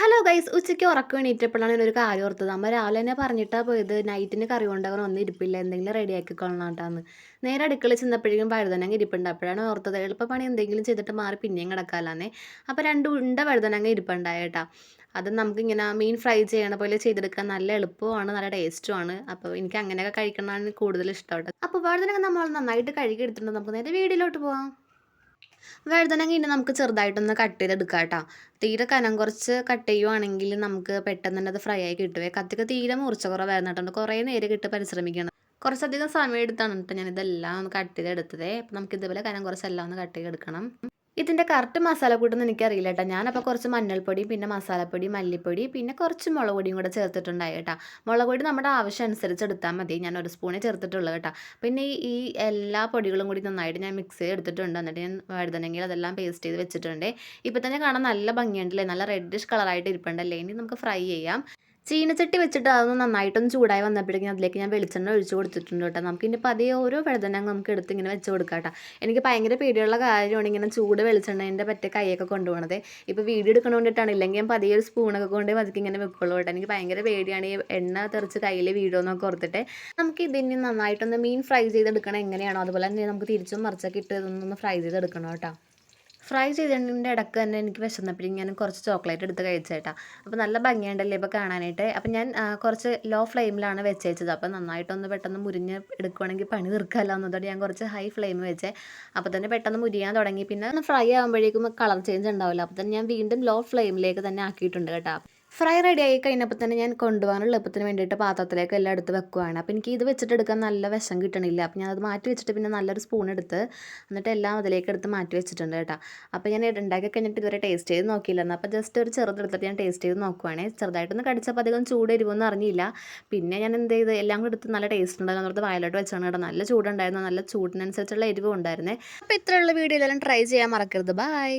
Hello guys, ഉച്ചയ്ക്ക് ഉറക്കം എണീറ്റപ്പോഴാണ് ഞാനൊരു കാര്യം ഓർത്തത്. അമ്മ രാവിലെ തന്നെ പറഞ്ഞിട്ടാ പോയത്, നൈറ്റിന് കറി കൊണ്ടവൻ ഒന്നും ഇരിപ്പില്ല, എന്തെങ്കിലും റെഡിയാക്കി കൊള്ളാട്ടാന്ന്. നേരെ അടുക്കളയിൽ ചെന്നപ്പോഴേക്കും വഴുതനങ്ങ ഇരിപ്പുണ്ട്. അപ്പോഴാണ് ഓർത്തത് എളുപ്പപ്പണി എന്തെങ്കിലും ചെയ്തിട്ട് മാറി പിന്നെയും കിടക്കാലാന്നേ. അപ്പോൾ രണ്ട് ഉണ്ട വഴുതനങ്ങ ഇരിപ്പുണ്ടായേട്ടാ. അത് നമുക്കിങ്ങനെ മീൻ ഫ്രൈ ചെയ്യണ പോലെ ചെയ്തെടുക്കാൻ നല്ല എളുപ്പമാണ്, നല്ല ടേസ്റ്റുമാണ്. അപ്പോൾ എനിക്ക് അങ്ങനെയൊക്കെ കഴിക്കണതാണ് കൂടുതൽ ഇഷ്ടം കേട്ടോ. അപ്പോൾ വഴുതനങ്ങ നമ്മൾ നന്നായിട്ട് കഴുകി എടുത്തിട്ടുണ്ട്. നമുക്ക് നേരെ വീഡിയോയിലോട്ട് പോവാം. വഴുതനങ്ങ ഇനി നമുക്ക് ചെറുതായിട്ടൊന്ന് കട്ട് ചെയ്തെടുക്കാം കേട്ടോ. തീരെ കനം കുറച്ച് കട്ട് ചെയ്യുവാണെങ്കിൽ നമുക്ക് പെട്ടെന്ന് തന്നെ അത് ഫ്രൈ ആയി കിട്ടുവേ. കത്തിക്ക് തീരെ മൂർച്ച കുറവായിരുന്നു കേട്ടോ. കുറേ നേരം കിട്ട് പരിശ്രമിക്കണം. കുറച്ചധികം സമയം എടുത്താണ് കേട്ടോ ഞാനിതെല്ലാം ഒന്ന് കട്ട് ചെയ്തെടുത്തതേ. അപ്പം നമുക്ക് ഇതുപോലെ കനം കുറച്ചെല്ലാം ഒന്ന് കട്ട് ചെയ്തെടുക്കണം. ഇതിൻ്റെ കറക്റ്റ് മസാലക്കൂട്ടൊന്നും എനിക്കറിയില്ല കേട്ടോ. ഞാനപ്പോൾ കുറച്ച് മഞ്ഞൾപ്പൊടി, പിന്നെ മസാലപ്പൊടി, മല്ലിപ്പൊടി, പിന്നെ കുറച്ച് മുളക് പൊടിയും കൂടെ ചേർത്തിട്ടുണ്ടായി കേട്ടോ. മുളക് പൊടി നമ്മുടെ ആവശ്യം അനുസരിച്ച് എടുത്താൽ മതി. ഞാൻ ഒരു സ്പൂണേ ചേർത്തിട്ടുള്ളൂ കേട്ടോ. പിന്നെ ഈ എല്ലാ പൊടികളും കൂടി നന്നായിട്ട് ഞാൻ മിക്സ് ചെയ്ത് എടുത്തിട്ടുണ്ട്. എന്നിട്ട് ഞാൻ വഴുതനങ്ങയിൽ അതെല്ലാം പേസ്റ്റ് ചെയ്ത് വെച്ചിട്ടുണ്ട്. ഇപ്പോൾ തന്നെ കാണാൻ നല്ല ഭംഗിയുണ്ടല്ലേ, നല്ല റെഡിഷ് കളറായിട്ട് ഇരിപ്പുണ്ടല്ലേ. ഇനി നമുക്ക് ഫ്രൈ ചെയ്യാം. ചീനച്ചട്ടി വെച്ചിട്ട് അതൊന്ന് നന്നായിട്ടൊന്ന് ചൂടായി വന്നപ്പോഴേക്കും അതിലേക്ക് ഞാൻ വെളിച്ചെണ്ണ ഒഴിച്ച് കൊടുത്തിട്ടുണ്ട് കേട്ടോ. നമുക്കിനി പതിയെ ഓരോ വഴുതനങ്ങ നമുക്ക് എടുത്ത് ഇങ്ങനെ വെച്ച് കൊടുക്കാം കേട്ടോ. എനിക്ക് ഭയങ്കര പേടിയുള്ള കാര്യമാണ് ഇങ്ങനെ ചൂട് വെളിച്ചെണ്ണേൻ്റെ പറ്റ കൈയൊക്കെ കൊണ്ടുപോകണത്. ഇപ്പോൾ വീഡിയോ എടുക്കണ കൊണ്ടിട്ടാണ്, ഇല്ലെങ്കിൽ ഞാൻ പതിയെ ഒരു സ്പൂണൊക്കെ കൊണ്ട് പതുക്കെ ഇങ്ങനെ വെക്കുള്ളൂ കേട്ടോ. എനിക്ക് ഭയങ്കര പേടിയാണ് ഈ എണ്ണ തെറിച്ച് കയ്യിൽ വീഴുമെന്നൊക്കെ ഓർത്തിട്ട്. നമുക്ക് ഇതിന് നന്നായിട്ടൊന്ന് മീൻ ഫ്രൈ ചെയ്തെടുക്കണം എങ്ങനെയാണോ അതുപോലെ തന്നെ നമുക്ക് തിരിച്ചും മറിച്ചൊക്കെ ഇട്ട് ഇതൊന്ന് ഫ്രൈ ചെയ്തെടുക്കണം കേട്ടോ. ഫ്രൈ ചെയ്തതിൻ്റെ ഇടയ്ക്ക് തന്നെ എനിക്ക് വിശന്നപ്പോഴും ഞാൻ കുറച്ച് ചോക്ലേറ്റ് എടുത്ത് കഴിച്ചേട്ടാ. അപ്പോൾ നല്ല ഭംഗിയുണ്ടല്ലേ ഇപ്പോൾ കാണാനായിട്ട്. അപ്പം ഞാൻ കുറച്ച് ലോ ഫ്ലെയിമിലാണ് വെച്ചേച്ചത്. അപ്പോൾ നന്നായിട്ടൊന്ന് പെട്ടെന്ന് മുരിഞ്ഞ് എടുക്കുവാണെങ്കിൽ പണി തീർക്കാമല്ലോ എന്നതോടെ ഞാൻ കുറച്ച് ഹൈ ഫ്ലെയിം വെച്ചേ. അപ്പോൾ തന്നെ പെട്ടെന്ന് മുരിയാൻ തുടങ്ങി. പിന്നെ ഒന്ന് ഫ്രൈ ആകുമ്പോഴേക്കും കളർ ചേഞ്ച് ഉണ്ടാവില്ല. അപ്പോൾ തന്നെ ഞാൻ വീണ്ടും ലോ ഫ്ലെയിമിലേക്ക് തന്നെ ആക്കിയിട്ടുണ്ട് കേട്ടോ. ഫ്രൈ റെഡി ആയി കഴിഞ്ഞപ്പോൾ തന്നെ ഞാൻ കൊണ്ടുപോകാനുള്ള എളുപ്പത്തിന് വേണ്ടിയിട്ട് പാത്രത്തിലേക്ക് എല്ലാം എടുത്ത് വെക്കുവാണ്. അപ്പോൾ എനിക്ക് ഇത് വെച്ചിട്ട് എടുക്കാൻ നല്ല വിഷം കിട്ടണില്ല. അപ്പോൾ ഞാനത് മാറ്റി വെച്ചിട്ട് പിന്നെ നല്ലൊരു സ്പൂൺ എടുത്ത് എന്നിട്ട് എല്ലാം അതിലേക്ക് എടുത്ത് മാറ്റി വെച്ചിട്ടുണ്ട് കേട്ടോ. അപ്പോൾ ഞാൻ ഉണ്ടാക്കി കഴിഞ്ഞിട്ട് ഇതുവരെ ടേസ്റ്റ് ചെയ്ത് നോക്കിയില്ലായിരുന്നു. അപ്പോൾ ജസ്റ്റ് ഒരു ചെറുതെടുത്തിട്ട് ഞാൻ ടേസ്റ്റ് ചെയ്ത് നോക്കുവാണേ. ചെറുതായിട്ടൊന്ന് കടിച്ചപ്പോൾ അധികം ചൂട് എരിവൊന്നും അറിഞ്ഞില്ല. പിന്നെ ഞാൻ എന്ത് ചെയ്ത് എല്ലാം കൂടെ എടുത്ത് നല്ല ടേസ്റ്റ് ഉണ്ടായിരുന്നു എന്നോർത്ത് വയലോട്ട് വെച്ചാണ് കേട്ടോ. നല്ല ചൂടുണ്ടായിരുന്നു, നല്ല ചൂടിനനുസരിച്ചുള്ള എരിവും ഉണ്ടായിരുന്നേ. അപ്പോൾ ഇത്രയുള്ള വീഡിയോ എല്ലാം ട്രൈ ചെയ്യാൻ മറക്കരുത്. ബൈ.